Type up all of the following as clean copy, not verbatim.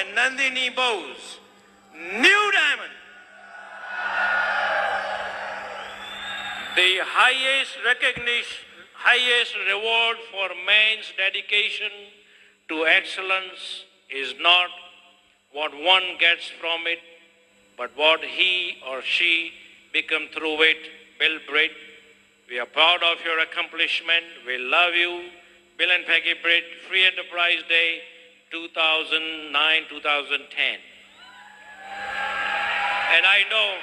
and Nandini Bose, New Diamond. The highest recognition, highest reward for man's dedication to excellence is not what one gets from it, but what he or she become through it. Bill Britt, we are proud of your accomplishment. We love you. Bill and Peggy Britt, Free Enterprise Day 2009-2010. And I know,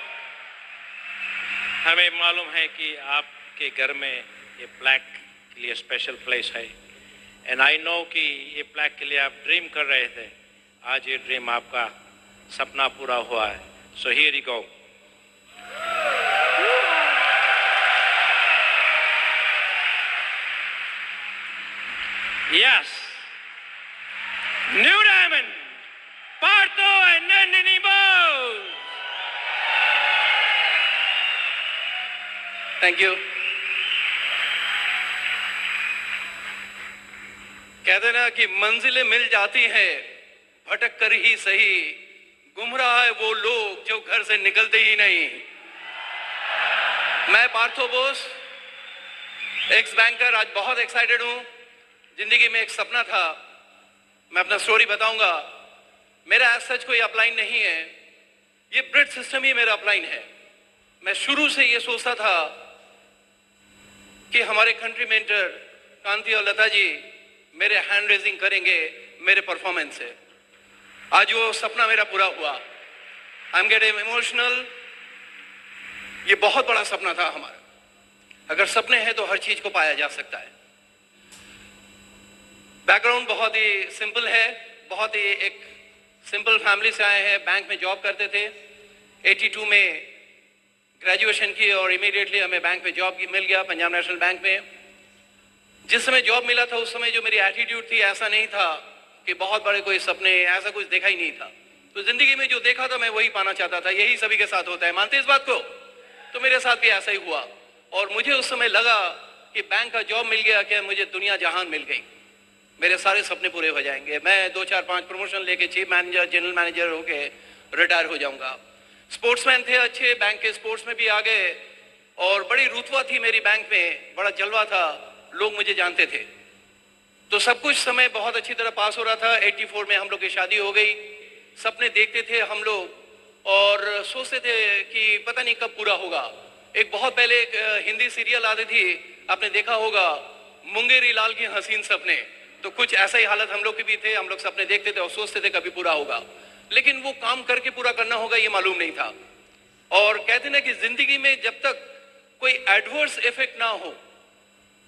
हमें मालूम है कि आपके घर में ये plaque के लिए स्पेशल प्लेस है, एंड आई नो कि ये प्लैक के लिए आप ड्रीम कर रहे थे. आज ये ड्रीम आपका सपना पूरा हुआ है. So here you go. Yes, New Diamond, Partho and Nandini Bose. Thank you. कहते ना कि मंजिलें मिल जाती हैं भटक कर ही सही, गुमराह है वो लोग जो घर से निकलते ही नहीं. मैं पार्थो बोस, एक्स बैंकर, आज बहुत एक्साइटेड हूं. जिंदगी में एक सपना था, मैं अपना स्टोरी बताऊंगा. मेरा एज सच कोई अपलाइन नहीं है, ये ब्रिट सिस्टम ही मेरा अपलाइन है. मैं शुरू से ये सोचता था कि हमारे कंट्री मेंटर कांति और लता जी मेरे हैंड रेजिंग करेंगे मेरे परफॉर्मेंस से. आज वो सपना मेरा पूरा हुआ. I am getting emotional. ये बहुत बड़ा सपना था हमारा. अगर सपने हैं तो हर चीज को पाया जा सकता है. बैकग्राउंड बहुत ही सिंपल है. बहुत ही एक सिंपल फैमिली से आए हैं. बैंक में जॉब करते थे. 82 में ग्रेजुएशन की और इमीडिएटली हमें बैंक में जॉब मिल गया, पंजाब नेशनल बैंक में. जिस समय जॉब मिला था उस समय जो मेरी एटीट्यूड थी, ऐसा नहीं था कि बहुत बड़े कोई सपने, ऐसा कुछ देखा ही नहीं था. तो जिंदगी में जो देखा था मैं वही पाना चाहता था. यही सभी के साथ होता है. मानते इस बात को? तो मेरे साथ भी ऐसा ही हुआ. और मुझे उस समय लगा कि बैंक का जॉब मिल गया कि मुझे दुनिया जहान मिल गई, मेरे सारे सपने पूरे हो जाएंगे. मैं 2 4 5 प्रमोशन लेके चीफ मैनेजर, जनरल मैनेजर होके रिटायर हो जाऊंगा. स्पोर्ट्समैन थे अच्छे, बैंक के स्पोर्ट्स में भी आ गए. और बड़ी रुतबा थी मेरी बैंक में, बड़ा जलवा था, लोग मुझे जानते थे. तो सब कुछ समय बहुत अच्छी तरह पास हो रहा था. 84 में हम लोग की शादी हो गई. सपने देखते थे हम लोग और सोचते थे कि पता नहीं कब पूरा होगा. एक बहुत पहले एक हिंदी सीरियल आती थी, आपने देखा होगा, मुंगेरी लाल की हसीन सपने. तो कुछ ऐसा ही हालत हम लोग की भी थे. हम लोग सपने देखते थे और सोचते थे कभी पूरा होगा, लेकिन वो काम करके पूरा करना होगा ये मालूम नहीं था. और कहते ना कि जिंदगी में जब तक कोई एडवर्स इफेक्ट ना हो,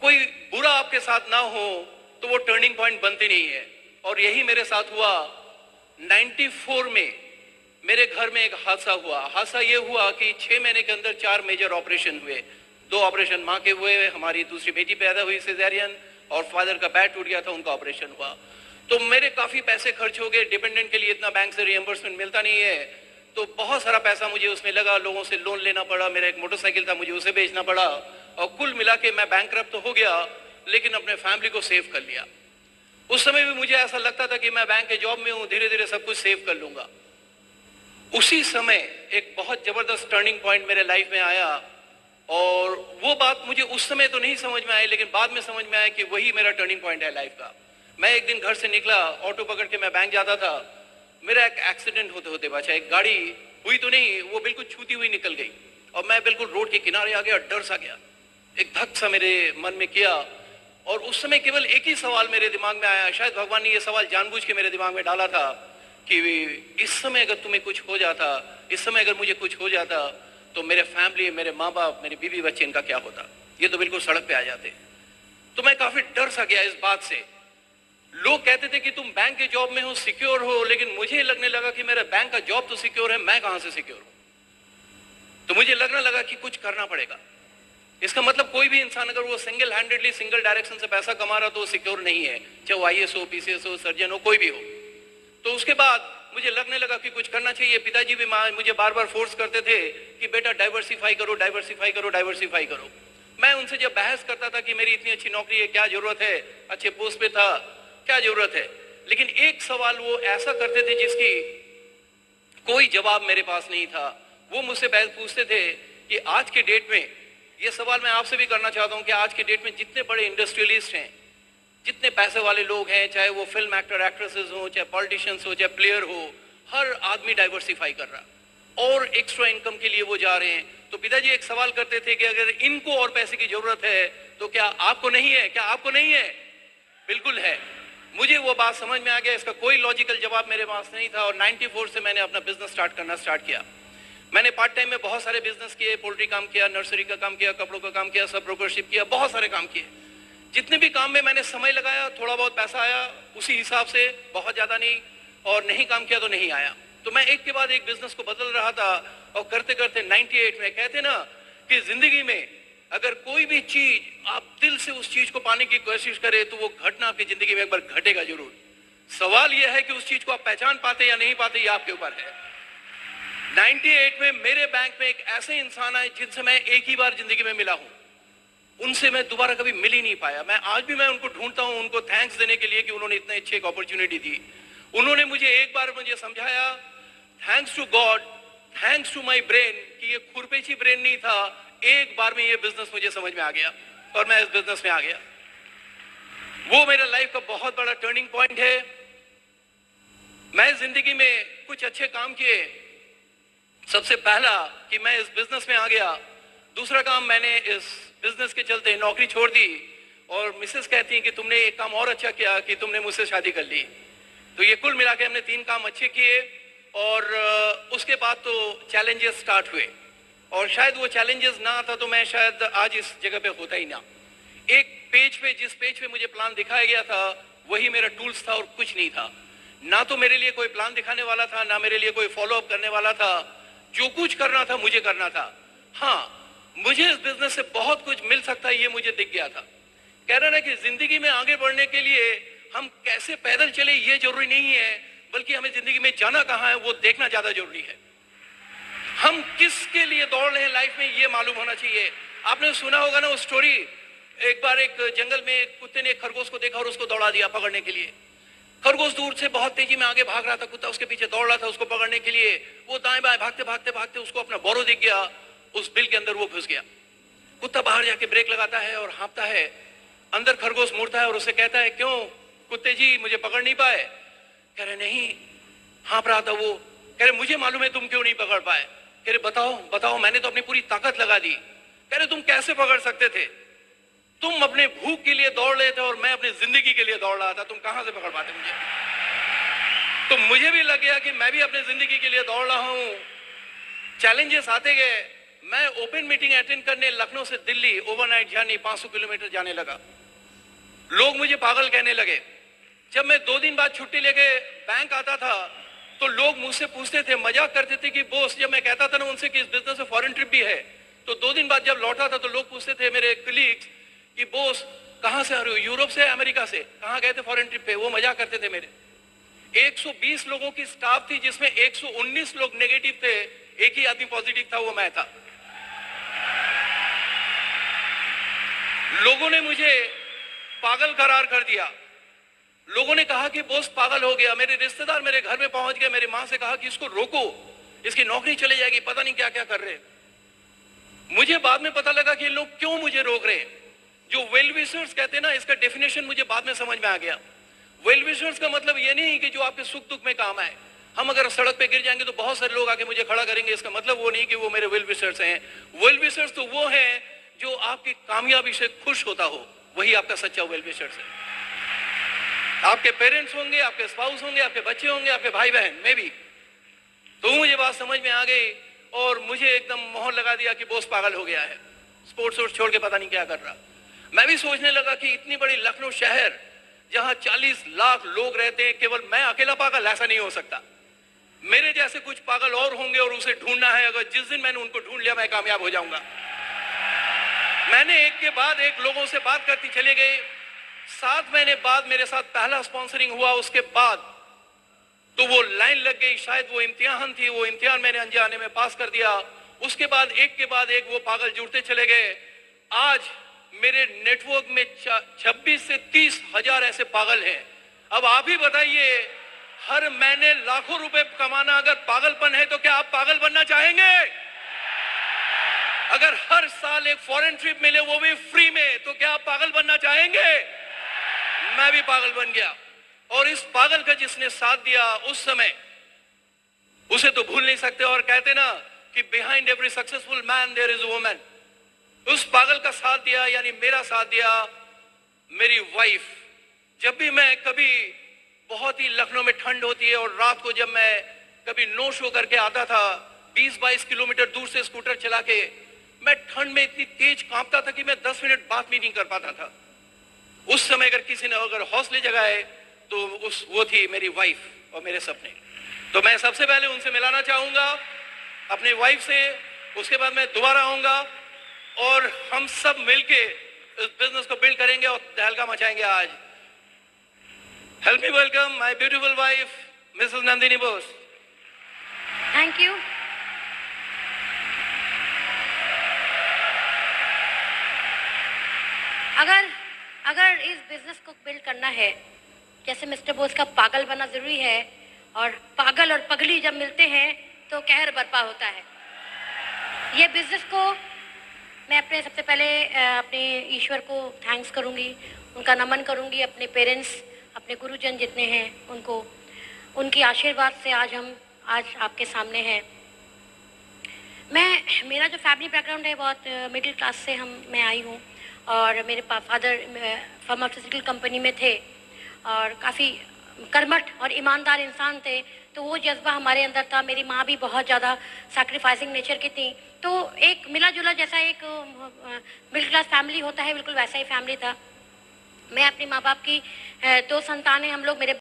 कोई बुरा आपके साथ ना हो, तो वो टर्निंग पॉइंट बनते नहीं है. और यही मेरे साथ हुआ. 94 में मेरे घर में एक हादसा हुआ. हादसा ये हुआ कि 6 महीने के अंदर 4 मेजर ऑपरेशन हुए. 2 ऑपरेशन माँ के हुए, हमारी दूसरी बेटी पैदा हुई सिजेरियन, और फादर का पैर टूट गया था, उनका ऑपरेशन हुआ. तो मेरे काफी पैसे खर्च हो गए. डिपेंडेंट के लिए इतना बैंक से रिएम्बर्समेंट मिलता नहीं है, तो बहुत सारा पैसा मुझे उसमें लगा. लोगों से लोन लेना पड़ा. मेरा एक मोटरसाइकिल था, मुझे उसे बेचना पड़ा. और कुल मिला के मैं बैंकरप्ट तो हो गया, लेकिन अपने फैमिली को सेव कर लिया. उस समय भी मुझे ऐसा लगता था कि मैं बैंक के जॉब में हूं, धीरे धीरे सब कुछ सेव कर लूंगा. उसी समय एक बहुत जबरदस्त टर्निंग पॉइंट मेरे लाइफ में आया. और वो बात मुझे उस समय तो नहीं समझ में आई, लेकिन बाद में समझ में आया कि वही मेरा टर्निंग पॉइंट है लाइफ का. मैं एक दिन घर से निकला, ऑटो पकड़ के मैं बैंक जाता था. मेरा एक एक्सीडेंट होते होते बचा. एक गाड़ी हुई तो नहीं, वो बिल्कुल छूती हुई निकल गई और मैं बिल्कुल रोड के किनारे आ गया. डर सा गया, एक धक सा मेरे मन में किया. और उस समय केवल एक ही सवाल मेरे दिमाग में आया. शायद भगवान ने ये सवाल जानबूझ के मेरे दिमाग में डाला था कि इस समय अगर तुम्हें कुछ हो जाता, इस समय अगर मुझे कुछ हो जाता, तो मेरे फैमिली, मेरे माँ बाप, मेरी बीवी बच्चे, इनका क्या होता? ये तो बिल्कुल सड़क पे आ जाते. तो मैं काफी डर सा गया इस बात से. लोग कहते थे कि तुम बैंक के जॉब में हो, सिक्योर हो, लेकिन मुझे लगने लगा कि मेरा बैंक का जॉब तो सिक्योर है, मैं कहां से सिक्योर हूं. तो मुझे लगने लगा कि कुछ करना पड़ेगा. इसका मतलब कोई भी इंसान अगर वो सिंगल हैंडेडली, सिंगल डायरेक्शन से पैसा कमा रहा तो वो सिक्योर नहीं है, चाहे वो IAS हो, PCS हो, सर्जन हो, कोई भी हो. तो उसके बाद मुझे लगने लगा कि कुछ करना चाहिए. पिताजी भी मुझे बार बार फोर्स करते थे कि बेटा डाइवर्सिफाई करो, डाइवर्सिफाई करो, डाइवर्सिफाई करो. मैं उनसे जब बहस करता था कि मेरी इतनी अच्छी नौकरी है, क्या जरूरत है, अच्छे पोस्ट पे था, क्या जरूरत है, लेकिन एक सवाल वो ऐसा करते थे जिसकी कोई जवाब मेरे पास नहीं था। वो मुझसे पूछते थे कि आज के डेट में, ये सवाल मैं आपसे भी करना चाहता हूं कि आज के डेट में जितने बड़े इंडस्ट्रियलिस्ट हैं, जितने पैसे वाले लोग हैं, चाहे वो फिल्म एक्टर एक्ट्रेसेस हो, चाहे पॉलिटिशियंस हो, चाहे प्लेयर हो, हर आदमी डाइवर्सिफाई कर रहा और एक्स्ट्रा इनकम के लिए वो जा रहे हैं। तो पिताजी एक सवाल करते थे कि अगर इनको और पैसे की जरूरत है तो क्या आपको नहीं है? क्या आपको नहीं है? बिल्कुल है। मुझे वो बात समझ में आ गया, इसका कोई लॉजिकल जवाब मेरे पास नहीं था और 94 से मैंने अपना बिजनेस स्टार्ट किया। मैंने पार्ट टाइम में बहुत सारे बिजनेस किए, पोल्ट्री काम किया, नर्सरी का काम किया, कपड़ों का काम किया, सब ब्रोकरशिप किया, बहुत सारे काम किए। जितने भी काम में मैंने समय लगाया, थोड़ा बहुत पैसा आया, उसी हिसाब से, बहुत ज्यादा नहीं, और नहीं काम किया तो नहीं आया। तो मैं एक के बाद एक बिजनेस को बदल रहा था और करते करते 98 में, कहते ना कि जिंदगी में अगर कोई भी चीज आप दिल से उस चीज को पाने की कोशिश करें तो वो घटना आपकी जिंदगी में एक बार घटेगा जरूर। सवाल यह है कि उस चीज को आप पहचान पाते या नहीं पाते, ये आपके ऊपर है। 98 में मेरे बैंक में एक ऐसे इंसान आए जिनसे मैं एक ही बार जिंदगी में मिला हूं, उनसे मैं दोबारा कभी मिल ही नहीं पाया। मैं आज भी उनको ढूंढता हूं, उनको थैंक्स देने के लिए कि उन्होंने इतने अच्छी एक अपॉर्चुनिटी दी। उन्होंने मुझे एक बार मुझे समझाया, thanks to God, thanks to my brain, कि ये खुरपेची ब्रेन नहीं था, एक बार में ये बिजनेस मुझे समझ में आ गया और मैं इस बिजनेस में आ गया। वो मेरे लाइफ का बहुत बड़ा टर्निंग पॉइंट है। मैं जिंदगी में कुछ अच्छे काम किए। सबसे पहला कि मैं इस बिजनेस में आ गया। दूसरा काम, मैंने इस बिजनेस के चलते नौकरी छोड़ दी और मिसेस कहती हैं कि तुमने एक काम और अच्छा किया कि तुमने मुझसे शादी कर ली। तो ये कुल मिला के हमने 3 काम अच्छे किए और उसके बाद तो चैलेंजेस स्टार्ट हुए और शायद वो चैलेंजेस ना आता तो मैं शायद आज इस जगह पे होता ही ना। एक पेज पे, जिस पेज पे मुझे प्लान दिखाया गया था, वही मेरा टूल्स था और कुछ नहीं था। ना तो मेरे लिए कोई प्लान दिखाने वाला था, ना मेरे लिए कोई फॉलो अप करने वाला था। जो कुछ करना था मुझे करना था। हाँ, मुझे इस बिजनेस से बहुत कुछ मिल सकता है, ये मुझे दिख गया था। कह रहा ना कि जिंदगी में आगे बढ़ने के लिए हम कैसे पैदल चले ये जरूरी नहीं है, बल्कि हमें जिंदगी में जाना कहाँ है वो देखना ज्यादा जरूरी है। हम किसके लिए दौड़ रहे हैं लाइफ में ये मालूम होना चाहिए। आपने सुना होगा ना वो स्टोरी, एक बार एक जंगल में एक कुत्ते ने एक खरगोश को देखा और उसको दौड़ा दिया पकड़ने के लिए। खरगोश दूर से बहुत तेजी में आगे भाग रहा था, कुत्ता उसके पीछे दौड़ रहा था उसको पकड़ने के लिए। वो दाएं बाएं भागते भागते भागते उसको अपना बोरो दिख गया, उस बिल के अंदर वो घुस गया। कुत्ता बाहर जाके ब्रेक लगाता है और हाँफता है। अंदर खरगोश मुड़ता है और उसे कहता है, क्यों कुत्ते जी, मुझे पकड़ नहीं पाए? कह रहे नहीं, हाँफ रहा था वो। कह रहे मुझे मालूम है तुम क्यों नहीं पकड़ पाए। कह रहे बताओ बताओ, मैंने तो अपनी पूरी ताकत लगा दी। कह रहे तुम कैसे पकड़ सकते थे? तुम अपने भूख के लिए दौड़ रहे थे और मैं अपनी जिंदगी के लिए दौड़ रहा था, तुम कहां से पकड़ पाते मुझे? तो मुझे भी लग गया कि मैं भी अपनी जिंदगी के लिए दौड़ रहा हूं। चैलेंजेस आते गए। मैं ओपन मीटिंग अटेंड करने लखनऊ से दिल्ली ओवरनाइट जर्नी 500 किलोमीटर जाने लगा। लोग मुझे पागल कहने लगे। जब मैं 2 दिन बाद छुट्टी लेके बैंक आता था तो लोग मुझसे पूछते थे, मजाक करते थे कि बॉस, जब मैं कहता था ना उनसे कि इस बिजनेस में फॉरेन ट्रिप भी है, तो 2 दिन बाद जब लौटा था तो लोग पूछते थे मेरे कलीग्स कि बॉस कहां से आ रहे हो, यूरोप से, अमेरिका से, कहां गए थे फॉरेन ट्रिप पे? वो मजाक करते थे मेरे। 120 लोगों की स्टाफ थी जिसमें 119 लोग नेगेटिव थे, एक ही आदमी पॉजिटिव था, वो मैं था। लोगों ने मुझे पागल करार कर दिया। लोगों ने कहा कि बॉस पागल हो गया। मेरे रिश्तेदार मेरे घर में पहुंच गए, मेरी मां से कहा कि इसको रोको, इसकी नौकरी चली जाएगी, पता नहीं क्या क्या कर रहे। मुझे बाद में पता लगा कि लोग क्यों मुझे रोक रहे। जो वेल विशर्स कहते हैं ना, इसका डेफिनेशन मुझे बाद में समझ में आ गया। वेल विशर्स का मतलब ये नहीं कि जो आपके सुख दुख में काम आए। हम अगर सड़क पे गिर जाएंगे तो बहुत सारे लोग आके मुझे खड़ा करेंगे, इसका मतलब वो नहीं कि वो मेरे वेल विशर्स हैं। वेल विशर्स तो वो हैं जो आपकी कामयाबी से खुश होता हो, वही आपका सच्चा वेल विशर्स है। आपके पेरेंट्स होंगे, आपके स्पाउस होंगे, आपके बच्चे होंगे, आपके भाई बहन में भी। तो मुझे बात समझ में आ गई और मुझे एकदम मोहर लगा दिया कि बॉस पागल हो गया है, स्पोर्ट्स छोड़ के पता नहीं क्या कर रहा। मैं भी सोचने लगा कि इतनी बड़ी लखनऊ शहर जहां 40 लाख लोग रहते हैं, केवल मैं अकेला पागल? ऐसा नहीं हो सकता। मेरे जैसे कुछ पागल और होंगे और उसे ढूंढना है। अगर जिस दिन मैंने उनको ढूंढ लिया मैं कामयाब हो जाऊंगा। मैंने एक के बाद एक लोगों से बात करती चले गई। 7 महीने बाद मेरे साथ पहला स्पॉन्सरिंग हुआ। उसके बाद तो वो लाइन लग गई, शायद वो इम्तिहान थी, वो इम्तिहान मैंने अनजाने में पास कर दिया। उसके बाद एक के बाद एक वो पागल जुड़ते चले गए। आज मेरे नेटवर्क में 26 से 30 हजार ऐसे पागल हैं अब आप ही बताइए, हर महीने लाखों रुपए कमाना अगर पागलपन है तो क्या आप पागल बनना चाहेंगे? अगर हर साल एक फॉरेन ट्रिप मिले वो भी फ्री में, तो क्या आप पागल बनना चाहेंगे? मैं भी पागल बन गया। और इस पागल का जिसने साथ दिया उस समय, उसे तो भूल नहीं सकते। और कहते ना कि behind every successful man there is a woman. उस पागल का साथ दिया, यानी मेरा साथ दिया मेरी वाइफ। जब भी मैं कभी, बहुत ही लखनऊ में ठंड होती है और रात को जब मैं कभी नो शो करके आता था 20-22 किलोमीटर दूर से स्कूटर चला के, मैं ठंड में इतनी तेज कांपता था कि मैं 10 मिनट बात भी नहीं कर पाता था। उस समय अगर किसी ने अगर हौसले जगाए तो वो थी मेरी वाइफ और मेरे सपने। तो मैं सबसे पहले उनसे मिलाना चाहूंगा, अपने वाइफ से। उसके बाद मैं दोबारा आऊंगा और हम सब मिलके इस बिजनेस को बिल्ड करेंगे और तहलका मचाएंगे आज। Help me welcome my beautiful wife Mrs Nandini Bose. Thank you. अगर इस बिजनेस को बिल्ड करना है, जैसे मिस्टर बोस का पागल बनना जरूरी है, और पागल और पगली जब मिलते हैं तो कहर बरपा होता है। ये बिजनेस को मैं अपने सबसे पहले अपने ईश्वर को थैंक्स करूंगी, उनका नमन करूंगी, अपने पेरेंट्स, अपने गुरुजन जितने हैं उनको, उनकी आशीर्वाद से आज आपके सामने हैं। मेरा जो फैमिली बैकग्राउंड है बहुत मिडिल क्लास से मैं आई हूँ, और मेरे फादर फार्मास्यूटिकल कंपनी में थे और काफ़ी कर्मठ और ईमानदार इंसान थे, तो वो जज्बा हमारे अंदर था। मेरी माँ भी बहुत ज़्यादा सैक्रिफाइसिंग नेचर की थी, तो एक मिला जुला जैसा एक मिडिल क्लास फैमिली होता है, बिल्कुल वैसा ही फैमिली था। मैं अपने माँ बाप की 2 संतान हैं हम लोग। मेरे